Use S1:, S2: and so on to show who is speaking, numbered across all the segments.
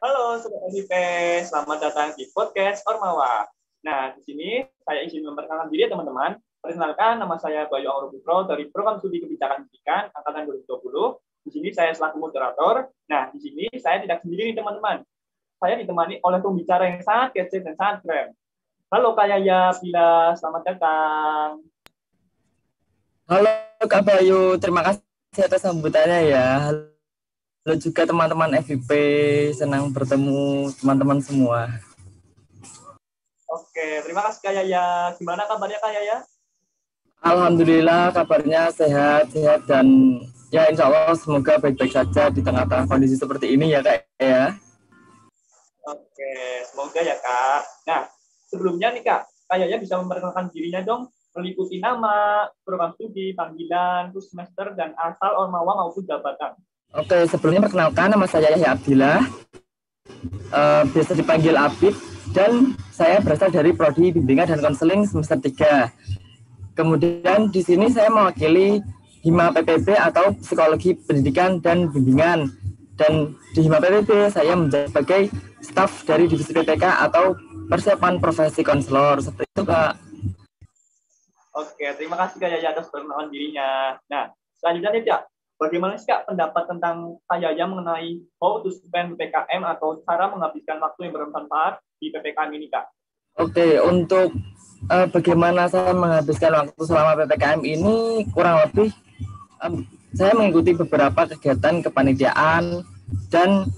S1: Halo Sobat FIP, selamat datang di podcast Ormawa. Nah, di sini saya izin memperkenalkan diri teman-teman. Perkenalkan, nama saya Bayu Aurobutro dari Program Studi Kebijakan Pendidikan Angkatan 2020. Di sini saya selaku moderator. Nah, di sini saya tidak sendiri nih teman-teman. Saya ditemani oleh pembicara yang sangat kece dan sangat keren. Halo Kak Yaya, Bila, selamat datang.
S2: Halo Kak Bayu, terima kasih atas sambutannya ya. Halo juga teman-teman FIP, senang bertemu teman-teman semua.
S1: Oke, terima kasih Kak Yaya. Gimana kabarnya Kak Yaya?
S2: Alhamdulillah kabarnya sehat-sehat dan ya insya Allah semoga baik-baik saja di tengah-tengah kondisi seperti ini ya Kak ya.
S1: Oke, semoga ya Kak. Nah, sebelumnya nih Kak Yaya bisa memperkenalkan dirinya dong, meliputi nama, program studi, panggilan, terus semester, dan asal Ormawa maupun jabatan.
S2: Oke, sebelumnya perkenalkan nama saya Yahya Abdillah, biasa dipanggil Abid, dan saya berasal dari Prodi Bimbingan dan Konseling semester 3. Kemudian di sini saya mewakili Hima PPB atau Psikologi Pendidikan dan Bimbingan. Dan di Hima PPB saya menjadi sebagai staf dari divisi PPK atau persiapan profesi konselor. Seperti itu Kak.
S1: Oke, terima kasih Kak Yaya atas perkenalan dirinya. Nah, selanjutnya nih Kak, bagaimana sih Kak pendapat tentang Kak Yaya mengenai how to spend PPKM atau cara menghabiskan waktu yang bermanfaat di PPKM ini Kak?
S2: Oke, untuk bagaimana saya menghabiskan waktu selama PPKM ini kurang lebih saya mengikuti beberapa kegiatan kepanitiaan dan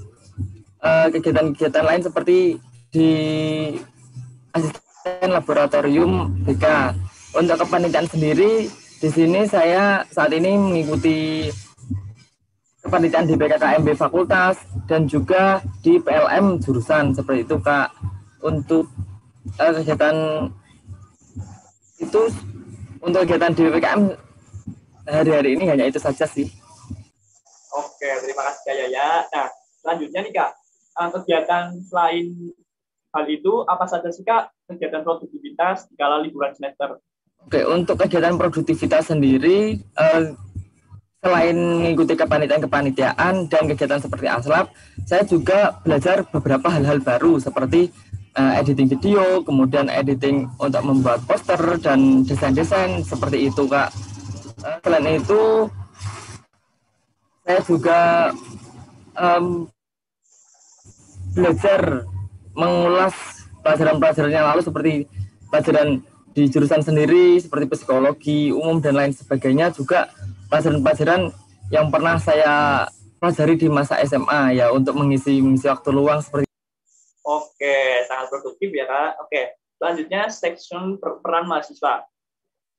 S2: kegiatan-kegiatan lain seperti di asisten laboratorium BK. Untuk kepanitiaan sendiri, di sini saya saat ini mengikuti kepanitiaan di BKKMB Fakultas dan juga di PLM jurusan seperti itu Kak. Untuk kegiatan itu, untuk kegiatan di PPKM hari-hari ini hanya itu saja sih.
S1: Oke, terima kasih Kak Yaya. Nah, selanjutnya nih Kak, kegiatan selain hal itu, apa saja sih Kak kegiatan produktivitas di kala liburan semester?
S2: Oke, untuk kegiatan produktivitas sendiri, selain mengikuti kepanitiaan dan kegiatan seperti ASLAB, saya juga belajar beberapa hal-hal baru seperti editing video, kemudian editing untuk membuat poster dan desain-desain seperti itu Kak. Selain itu, saya juga belajar mengulas pelajaran-pelajaran yang lalu seperti pelajaran di jurusan sendiri seperti psikologi umum dan lain sebagainya, juga pelajaran-pelajaran yang pernah saya pelajari di masa SMA ya untuk mengisi waktu luang seperti.
S1: Oke, sangat produktif ya Kak. Oke, selanjutnya section peran mahasiswa.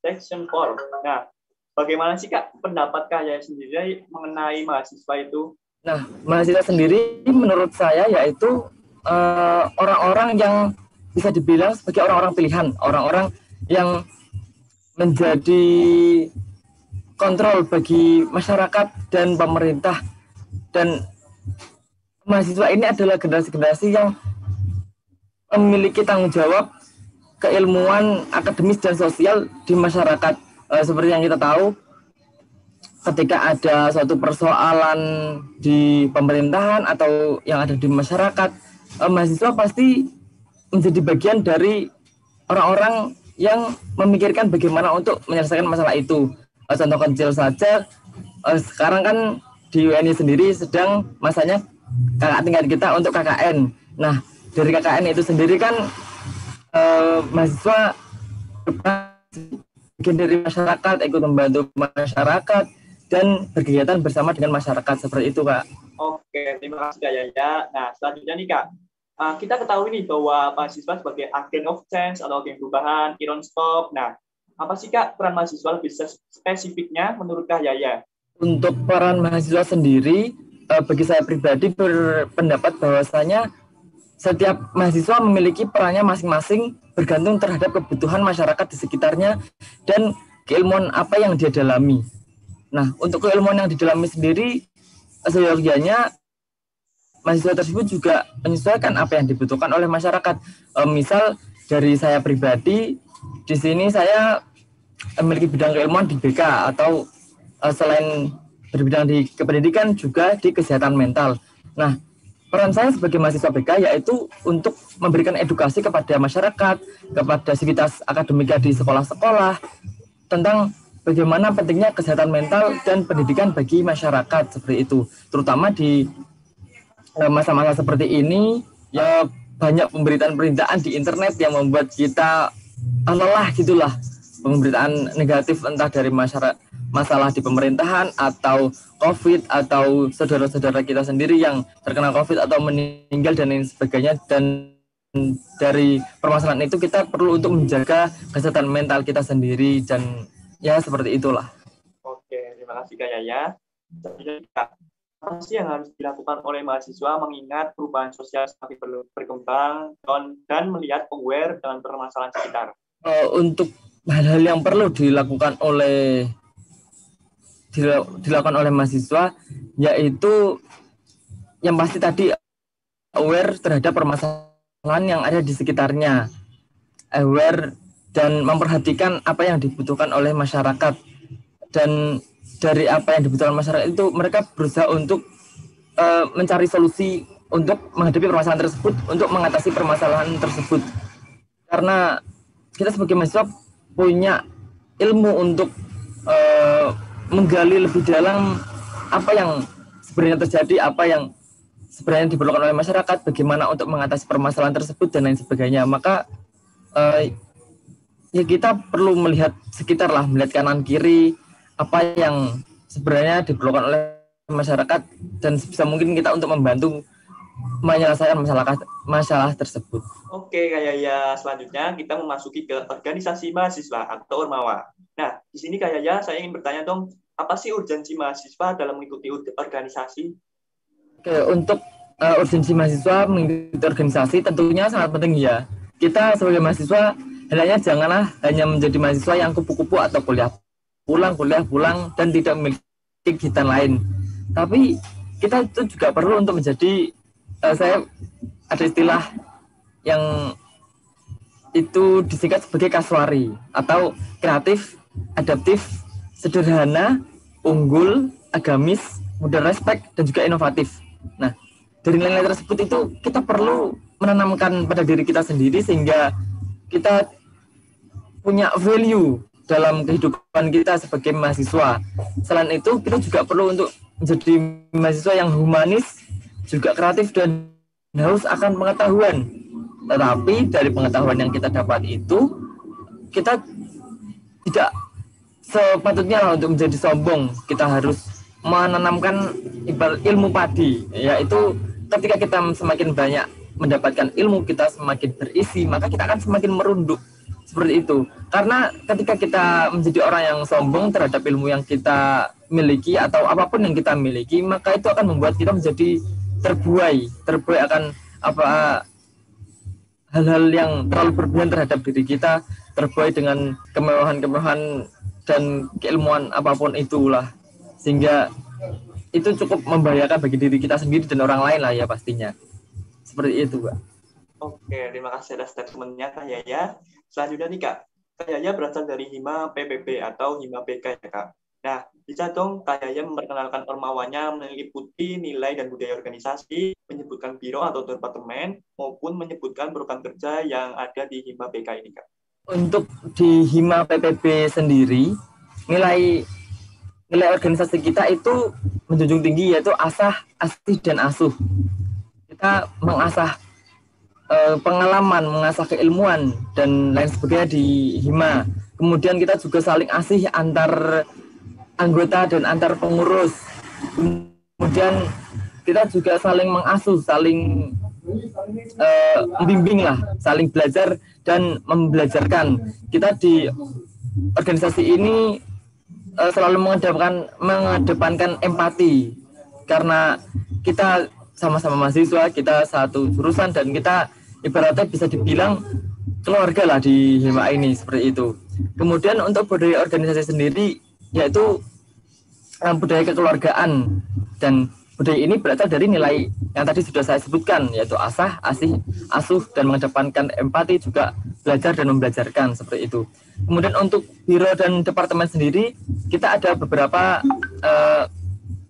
S1: Section 4. Nah, bagaimana sih Kak pendapat Kak Yaya sendiri mengenai mahasiswa itu?
S2: Nah, mahasiswa sendiri menurut saya yaitu orang-orang yang bisa dibilang sebagai orang-orang pilihan, orang-orang yang menjadi kontrol bagi masyarakat dan pemerintah. Dan mahasiswa ini adalah generasi-generasi yang memiliki tanggung jawab keilmuan akademis dan sosial di masyarakat. Seperti yang kita tahu, ketika ada suatu persoalan di pemerintahan atau yang ada di masyarakat, mahasiswa pasti menjadi bagian dari orang-orang yang memikirkan bagaimana untuk menyelesaikan masalah itu. Contoh kecil saja, sekarang kan di UNI sendiri sedang masanya kakak tingkat kita untuk KKN. Nah, dari KKN itu sendiri kan mahasiswa bagian dari masyarakat, ikut membantu masyarakat dan berkegiatan bersama dengan masyarakat seperti itu Kak.
S1: Oke, terima kasih Kak Yaya. Nah, selanjutnya nih Kak, kita ketahui nih bahwa mahasiswa sebagai agen of change atau agen perubahan, Iron Stop. Nah, apa sih Kak peran mahasiswa lebih spesifiknya menurut Kak Yaya?
S2: Untuk peran mahasiswa sendiri, bagi saya pribadi berpendapat bahwasanya setiap mahasiswa memiliki perannya masing-masing bergantung terhadap kebutuhan masyarakat di sekitarnya dan keilmuan apa yang dia dalami. Nah, untuk keilmuan yang didalami sendiri, seyogianya mahasiswa tersebut juga menyesuaikan apa yang dibutuhkan oleh masyarakat. Misal dari saya pribadi, di sini saya memiliki bidang keilmuan di BK atau selain berbidang di kependidikan juga di kesehatan mental. Nah, peran saya sebagai mahasiswa BK yaitu untuk memberikan edukasi kepada masyarakat, kepada sivitas akademika di sekolah-sekolah tentang bagaimana pentingnya kesehatan mental dan pendidikan bagi masyarakat seperti itu. Terutama di masa-masa seperti ini, ya banyak pemberitaan-pemberitaan di internet yang membuat kita lelah gitulah. Pemberitaan negatif entah dari masyarakat, masalah di pemerintahan atau COVID atau saudara-saudara kita sendiri yang terkena COVID atau meninggal dan lain sebagainya. Dan dari permasalahan itu kita perlu untuk menjaga kesehatan mental kita sendiri dan ya seperti itulah.
S1: Oke, terima kasih Kak Yaya. Apa sih yang harus dilakukan oleh mahasiswa mengingat perubahan sosial semakin berkembang dan melihat aware dengan permasalahan sekitar?
S2: Untuk hal-hal yang perlu dilakukan oleh mahasiswa yaitu yang pasti tadi aware terhadap permasalahan yang ada di sekitarnya, aware dan memperhatikan apa yang dibutuhkan oleh masyarakat, dan dari apa yang dibutuhkan masyarakat itu mereka berusaha untuk mencari solusi untuk menghadapi permasalahan tersebut, untuk mengatasi permasalahan tersebut. Karena kita sebagai mahasiswa punya ilmu untuk menggali lebih dalam apa yang sebenarnya terjadi, apa yang sebenarnya diperlukan oleh masyarakat, bagaimana untuk mengatasi permasalahan tersebut dan lain sebagainya. Maka ya kita perlu melihat sekitar lah, melihat kanan kiri apa yang sebenarnya diperlukan oleh masyarakat dan sebisa mungkin kita untuk membantu menyelesaikan masalah tersebut.
S1: Oke, Kak Yaya, selanjutnya kita memasuki ke organisasi mahasiswa atau Ormawa. Nah, di sini Kak Yaya, saya ingin bertanya dong, apa sih urgensi mahasiswa dalam mengikuti organisasi?
S2: Oke, untuk urgensi mahasiswa mengikuti organisasi tentunya sangat penting ya. Kita sebagai mahasiswa hendaknya janganlah hanya menjadi mahasiswa yang kupu-kupu atau kuliah pulang dan tidak memiliki kegiatan lain. Tapi kita itu juga perlu untuk menjadi saya ada istilah yang itu disingkat sebagai kaswari atau kreatif, adaptif, sederhana, unggul, agamis, mudah respect dan juga inovatif. Nah, dari nilai-nilai tersebut itu kita perlu menanamkan pada diri kita sendiri sehingga kita punya value dalam kehidupan kita sebagai mahasiswa. Selain itu, kita juga perlu untuk menjadi mahasiswa yang humanis, juga kreatif dan haus akan pengetahuan. Tetapi dari pengetahuan yang kita dapat itu, kita tidak sepatutnya untuk menjadi sombong. Kita harus menanamkan ilmu padi, yaitu ketika kita semakin banyak mendapatkan ilmu, kita semakin berisi, maka kita akan semakin merunduk. Seperti itu. Karena ketika kita menjadi orang yang sombong terhadap ilmu yang kita miliki atau apapun yang kita miliki, maka itu akan membuat kita menjadi terbuai akan hal-hal yang terlalu berlebihan terhadap diri kita, terbuai dengan kemewahan-kemewahan dan keilmuan apapun itulah, sehingga itu cukup membahayakan bagi diri kita sendiri dan orang lain lah ya pastinya. Seperti itu, Pak.
S1: Oke, terima kasih atas statementnya Kak Yaya. Selanjutnya nih Kak, Kak Yaya berasal dari Hima PPB atau Hima BK ya Kak. Nah, bisa dong Kak Yaya memperkenalkan ormawanya meliputi nilai dan budaya organisasi, menyebutkan biro atau departemen, maupun menyebutkan program kerja yang ada di Hima BK ini Kak.
S2: Untuk di Hima PPB sendiri, nilai organisasi kita itu menjunjung tinggi, yaitu asah, asih, dan asuh. Kita mengasah pengalaman, mengasah keilmuan dan lain sebagainya di Hima. Kemudian kita juga saling asih antar anggota dan antar pengurus. Kemudian kita juga saling mengasuh, saling membimbing lah, saling belajar dan membelajarkan. Kita di organisasi ini selalu mengedepankan empati, karena kita sama-sama mahasiswa, kita satu jurusan dan kita ibaratnya bisa dibilang keluarga lah di Hima ini, seperti itu. Kemudian untuk budaya organisasi sendiri yaitu budaya kekeluargaan, dan budaya ini berasal dari nilai yang tadi sudah saya sebutkan, yaitu asah, asih, asuh, dan mengedepankan empati, juga belajar dan membelajarkan, seperti itu. Kemudian untuk biro dan departemen sendiri, kita ada beberapa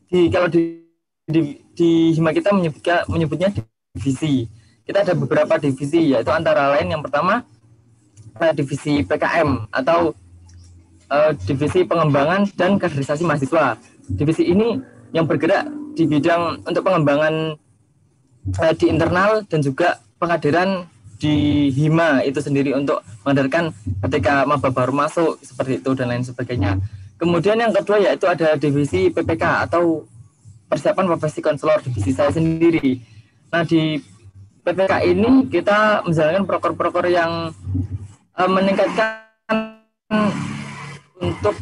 S2: kalau di di Hima kita menyebutnya divisi. Kita ada beberapa divisi, yaitu antara lain yang pertama divisi PKM atau divisi pengembangan dan kaderisasi mahasiswa. Divisi ini yang bergerak di bidang untuk pengembangan di internal dan juga pengkaderan di Hima itu sendiri untuk mengkaderkan ketika maba baru masuk seperti itu dan lain sebagainya. Kemudian yang kedua yaitu ada divisi PPK atau persiapan profesi konselor, divisi saya sendiri. Nah di PPK ini kita menjalankan proker-proker yang meningkatkan untuk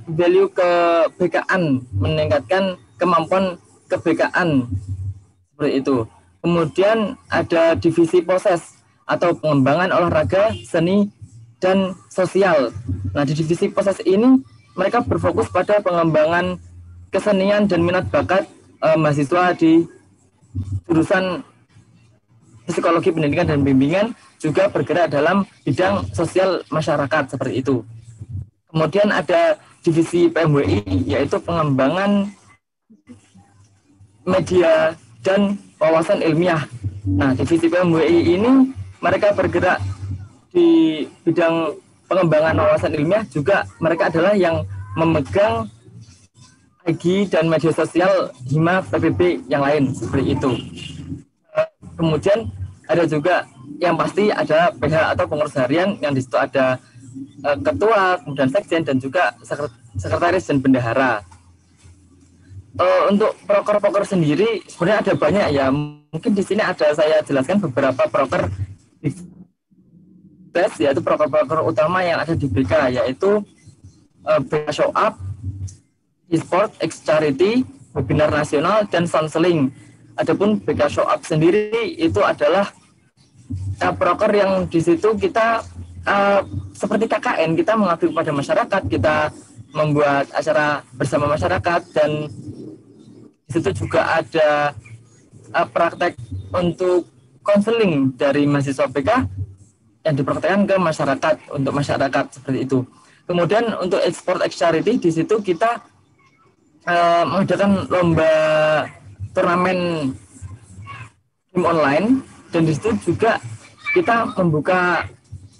S2: value ke-BK-an, meningkatkan kemampuan ke-BK-an seperti itu. Kemudian ada divisi proses atau pengembangan olahraga, seni, dan sosial. Nah, di divisi proses ini mereka berfokus pada pengembangan kesenian dan minat bakat mahasiswa di jurusan psikologi pendidikan dan bimbingan, juga bergerak dalam bidang sosial masyarakat seperti itu. Kemudian ada divisi PMWI, yaitu pengembangan media dan wawasan ilmiah. Nah, divisi PMWI ini mereka bergerak di bidang pengembangan wawasan ilmiah, juga mereka adalah yang memegang IG dan media sosial Hima PPB yang lain seperti itu. Kemudian ada juga yang pasti ada PH atau pengurus harian, yang di situ ada ketua, kemudian sekjen, dan juga sekretaris dan bendahara. Untuk proker-proker sendiri sebenarnya ada banyak ya. Mungkin di sini ada saya jelaskan beberapa proker yaitu proker-proker utama yang ada di BK, yaitu BK Show Up, e-sport, X-Charity, webinar nasional, dan counseling. Adapun BK Show Up sendiri itu adalah proker yang di situ kita seperti KKN, kita mengabdi kepada masyarakat, kita membuat acara bersama masyarakat, dan di situ juga ada praktek untuk konseling dari mahasiswa BK yang dipraktekkan ke masyarakat, untuk masyarakat seperti itu. Kemudian untuk export X-Charity, di situ kita mengadakan lomba turnamen game online, dan di situ juga kita membuka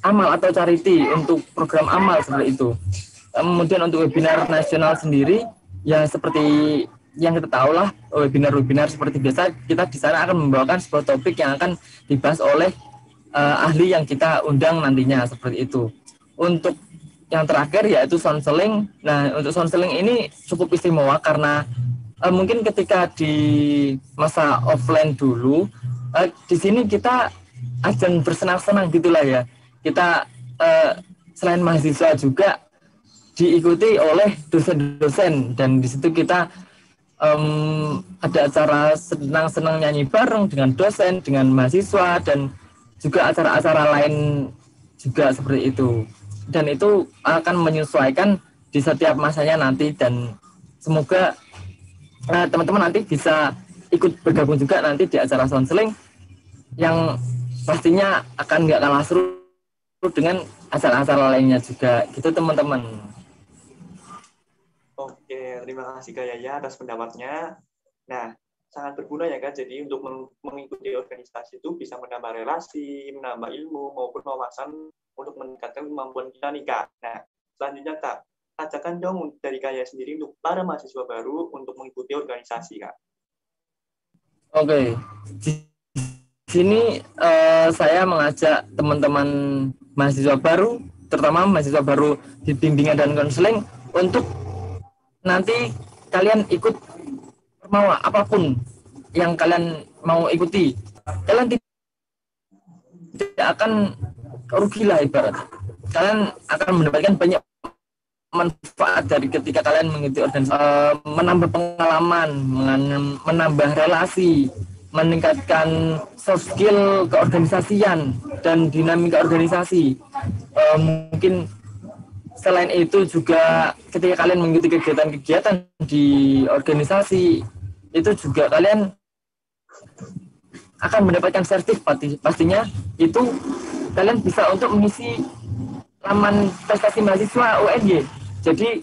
S2: amal atau charity untuk program amal seperti itu. Kemudian untuk webinar nasional sendiri, ya seperti yang kita tahu lah, webinar seperti biasa, kita di sana akan membawakan sebuah topik yang akan dibahas oleh ahli yang kita undang nantinya seperti itu. Untuk yang terakhir yaitu counseling. Nah, untuk counseling ini cukup istimewa karena mungkin ketika di masa offline dulu, di sini kita ajang bersenang-senang gitulah ya. Kita selain mahasiswa juga diikuti oleh dosen-dosen, dan di situ kita ada acara senang-senang nyanyi bareng dengan dosen, dengan mahasiswa, dan juga acara-acara lain juga seperti itu. Dan itu akan menyesuaikan di setiap masanya nanti, dan semoga teman-teman nanti bisa ikut bergabung juga nanti di acara counseling yang pastinya akan nggak kalah seru dengan acara-acara lainnya juga gitu teman-teman.
S1: Oke, terima kasih Kak Yaya atas pendapatnya. Nah, sangat berguna ya Kak, jadi untuk mengikuti organisasi itu bisa menambah relasi, menambah ilmu, maupun wawasan untuk meningkatkan kemampuan kita nih Kak. Nah, selanjutnya Kak, ajakan dong dari Kak Yaya sendiri untuk para mahasiswa baru untuk mengikuti organisasi Kak.
S2: Oke, di sini saya mengajak teman-teman mahasiswa baru, terutama mahasiswa baru di bimbingan dan konseling, untuk nanti kalian ikut permawa apapun yang kalian mau ikuti. Kalian tidak akan rugi lah ibarat. Kalian akan mendapatkan banyak manfaat dari ketika kalian mengikuti organisasi, menambah pengalaman, menambah relasi, meningkatkan soft skill keorganisasian dan dinamika organisasi. Mungkin selain itu juga ketika kalian mengikuti kegiatan-kegiatan di organisasi, itu juga kalian akan mendapatkan sertifikat pastinya. Itu kalian bisa untuk mengisi laman prestasi mahasiswa UNY. Jadi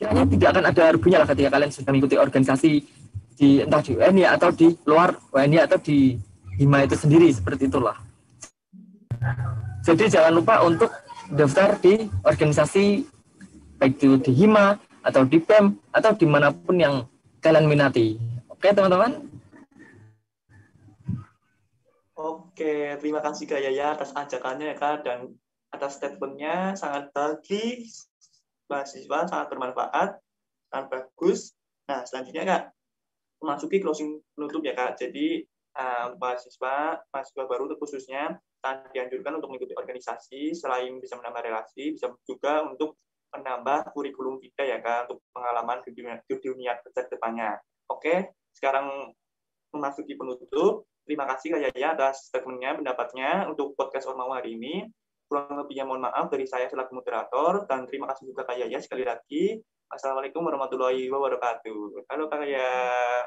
S2: kiranya tidak akan ada ruginya lah ketika kalian sudah mengikuti organisasi entah di UNI atau di luar UNI atau di Hima itu sendiri, seperti itulah. Jadi jangan lupa untuk daftar di organisasi, baik itu di Hima atau di PEM atau dimanapun yang kalian minati. Oke teman-teman.
S1: Oke, terima kasih Kak Yaya atas ajakannya ya Kak, dan atas statementnya sangat bagi mahasiswa, sangat bermanfaat, sangat bagus. Nah, selanjutnya Kak, memasuki closing penutup ya Kak. Jadi mahasiswa baru khususnya sangat dianjurkan untuk mengikuti organisasi, selain bisa menambah relasi, bisa juga untuk menambah kurikulum kita ya Kak, untuk pengalaman di dunia kerja depannya. Oke, sekarang memasuki penutup. Terima kasih Kak Yaya atas statementnya, pendapatnya untuk podcast Ormawa hari ini. Kurang lebihnya mohon maaf dari saya selaku moderator, dan terima kasih juga Kak Yaya sekali lagi. Assalamualaikum warahmatullahi wabarakatuh. Halo Kak Yaya.